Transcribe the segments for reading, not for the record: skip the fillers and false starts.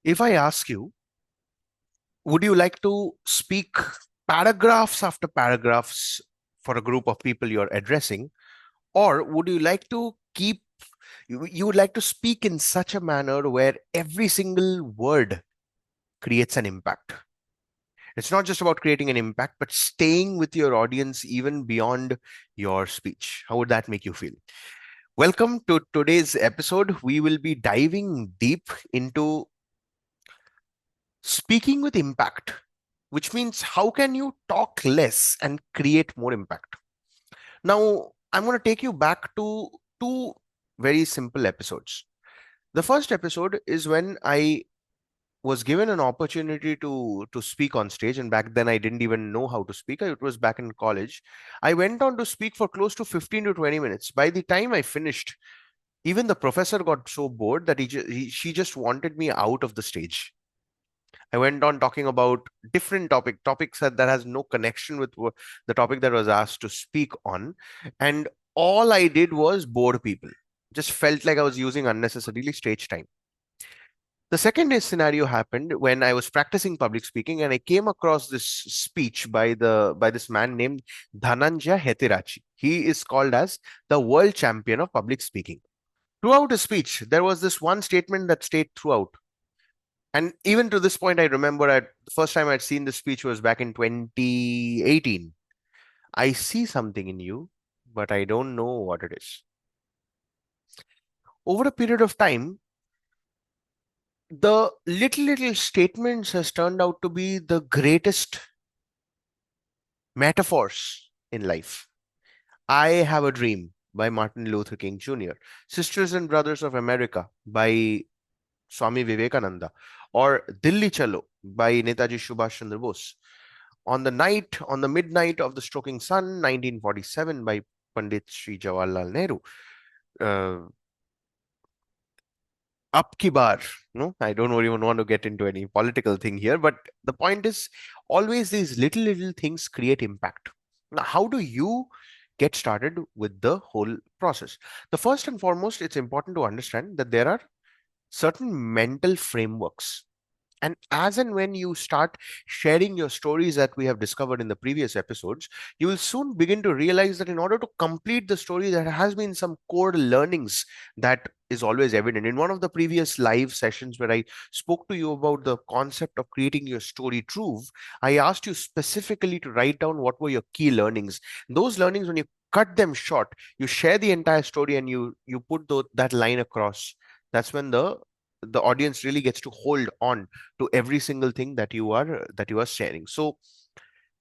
If I ask you, would you like to speak paragraphs after paragraphs for a group of people you're addressing, or would you like to you would like to speak in such a manner where every single word creates an impact? It's not just about creating an impact, but staying with your audience even beyond your speech. How would that make you feel? Welcome to today's episode. We will be diving deep into speaking with impact, which means how can you talk less and create more impact? Now, I'm going to take you back to two very simple episodes. The first episode is when I was given an opportunity to speak on stage, and back then I didn't even know how to speak. It was back in college. I went on to speak for close to 15 to 20 minutes. By the time I finished, even the professor got so bored that she just wanted me out of the stage. I went on talking about different topics that has no connection with the topic that was asked to speak on, and all I did was bore people. Just felt like I was using unnecessarily stage time. The second scenario happened when I was practicing public speaking, and I came across this speech by this man named Dhananjaya Hetirachi. He is called as the world champion of public speaking. Throughout his speech, there was this one statement that stayed throughout. And even to this point, I remember the first time I'd seen this speech was back in 2018. I see something in you, but I don't know what it is. Over a period of time, the little statements has turned out to be the greatest metaphors in life. I Have a Dream by Martin Luther King Jr., Sisters and Brothers of America by Swami Vivekananda, or Dilli Chalo by Netaji Subhash Chandra Bose. On the midnight of the stroking sun, 1947 by Pandit Sri Jawaharlal Nehru. Uh, Up ki bar. No, I don't even want to get into any political thing here, but the point is always these little things create impact. Now, how do you get started with the whole process? The first and foremost, it's important to understand that there are certain mental frameworks. And as and when you start sharing your stories that we have discovered in the previous episodes, you will soon begin to realize that in order to complete the story, there has been some core learnings that is always evident. In one of the previous live sessions where I spoke to you about the concept of creating your story true, I asked you specifically to write down what were your key learnings. Those learnings, when you cut them short, you share the entire story and you put that line across. That's when the audience really gets to hold on to every single thing that you are sharing. So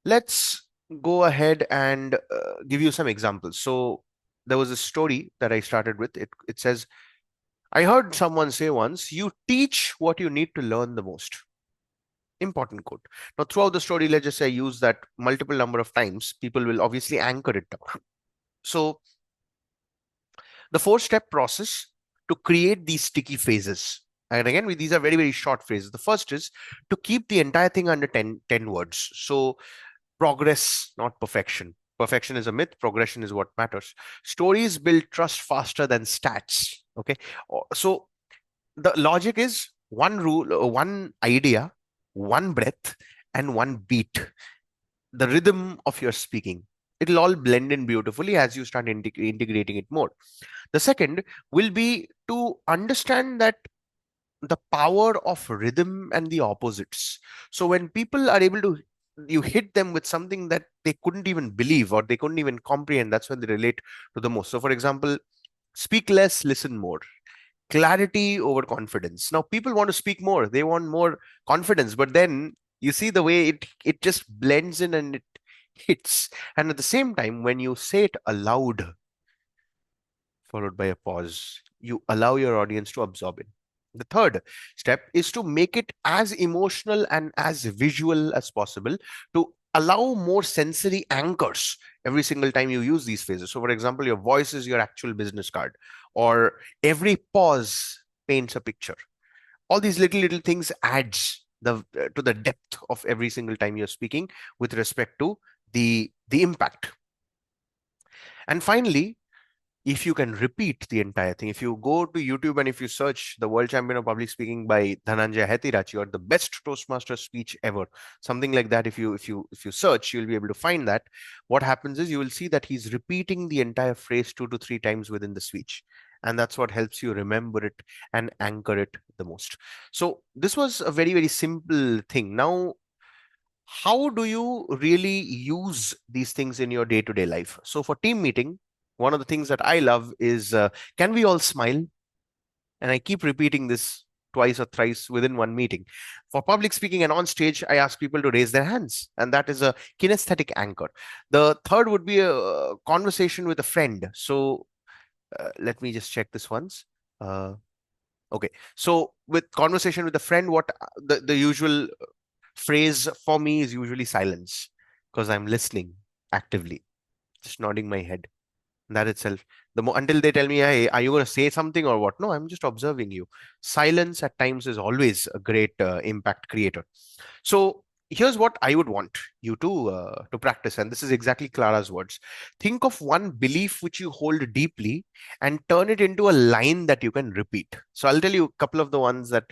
let's go ahead and give you some examples. So there was a story that I started with. It says, I heard someone say once, you teach what you need to learn the most. Important quote. Now throughout the story, let's just say I use that multiple number of times, people will obviously anchor it down. So the four-step process to create these sticky phases. And again, these are very short phrases. The first is to keep the entire thing under 10 words. So progress, not perfection. Perfection is a myth. Progression is what matters. Stories build trust faster than stats. Okay. So the logic is one rule, one idea, one breath, and one beat. The rhythm of your speaking. It'll all blend in beautifully as you start integrating it more. The second will be to understand that the power of rhythm and the opposites. So when people are able to, you hit them with something that they couldn't even believe or they couldn't even comprehend, that's when they relate to the most. So for example, speak less, listen more. Clarity over confidence. Now people want to speak more, they want more confidence, but then you see the way it just blends in and it hits. And at the same time, when you say it aloud, followed by a pause. You allow your audience to absorb it. The third step is to make it as emotional and as visual as possible to allow more sensory anchors every single time you use these phrases. So, for example, your voice is your actual business card, or every pause paints a picture. All these little things adds to the depth of every single time you're speaking with respect to the impact. And finally, if you can repeat the entire thing, if you go to YouTube and if you search the world champion of public speaking by Dhananjay Hetirachi, or the best Toastmaster speech ever, something like that, if you search, you'll be able to find that. What happens is you will see that he's repeating the entire phrase 2 to 3 times within the speech. And that's what helps you remember it and anchor it the most. So this was a very, very simple thing. Now, how do you really use these things in your day to day life? So, for team meeting, one of the things that I love is, can we all smile? And I keep repeating this twice or thrice within one meeting. For public speaking and on stage, I ask people to raise their hands, and that is a kinesthetic anchor. The third would be a conversation with a friend. So, let me just check this once. Uh, okay. So, with conversation with a friend, what the usual phrase for me is usually silence, because I'm listening actively, just nodding my head. That itself, until they tell me, hey, are you going to say something or what? No, I'm just observing you. Silence at times is always a great impact creator. So here's what I would want you to practice, and this is exactly Clara's words. Think of one belief which you hold deeply and turn it into a line that you can repeat. So I'll tell you a couple of the ones that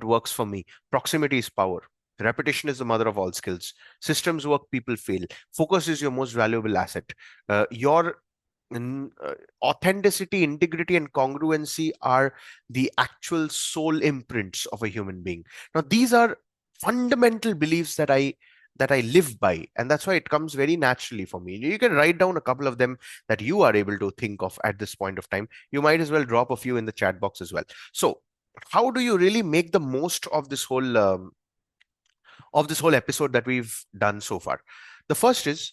works for me. Proximity is power. Repetition is the mother of all skills. Systems work, people fail. Focus is your most valuable asset. Your authenticity, integrity, and congruency are the actual soul imprints of a human being. Now, these are fundamental beliefs that I live by, and that's why it comes very naturally for me. You can write down a couple of them that you are able to think of at this point of time. You might as well drop a few in the chat box as well. So, how do you really make the most of this whole episode that we've done so far? The first is,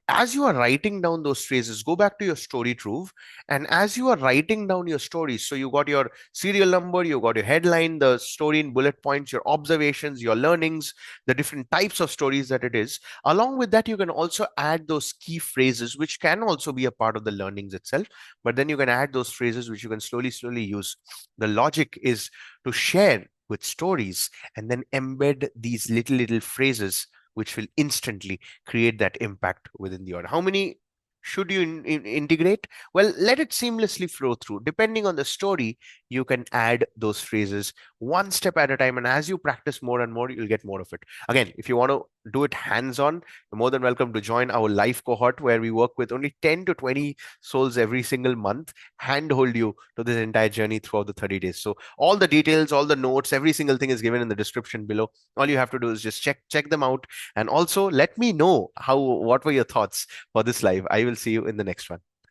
as you are writing down those phrases, go back to your story trove. And as you are writing down your stories, so you got your serial number, you got your headline, the story in bullet points, your observations, your learnings, the different types of stories that it is. Along with that, you can also add those key phrases, which can also be a part of the learnings itself. But then you can add those phrases which you can slowly, slowly use. The logic is to share with stories and then embed these little, little phrases which will instantly create that impact within the audience. How many should you integrate? Well, let it seamlessly flow through. Depending on the story, you can add those phrases one step at a time. And as you practice more and more, you'll get more of it. Again, if you want to do it hands on, you're more than welcome to join our live cohort where we work with only 10 to 20 souls every single month, handhold you to this entire journey throughout the 30 days. So, all the details, all the notes, every single thing is given in the description below. All you have to do is just check them out, and also let me know what were your thoughts for this live. I will see you in the next one.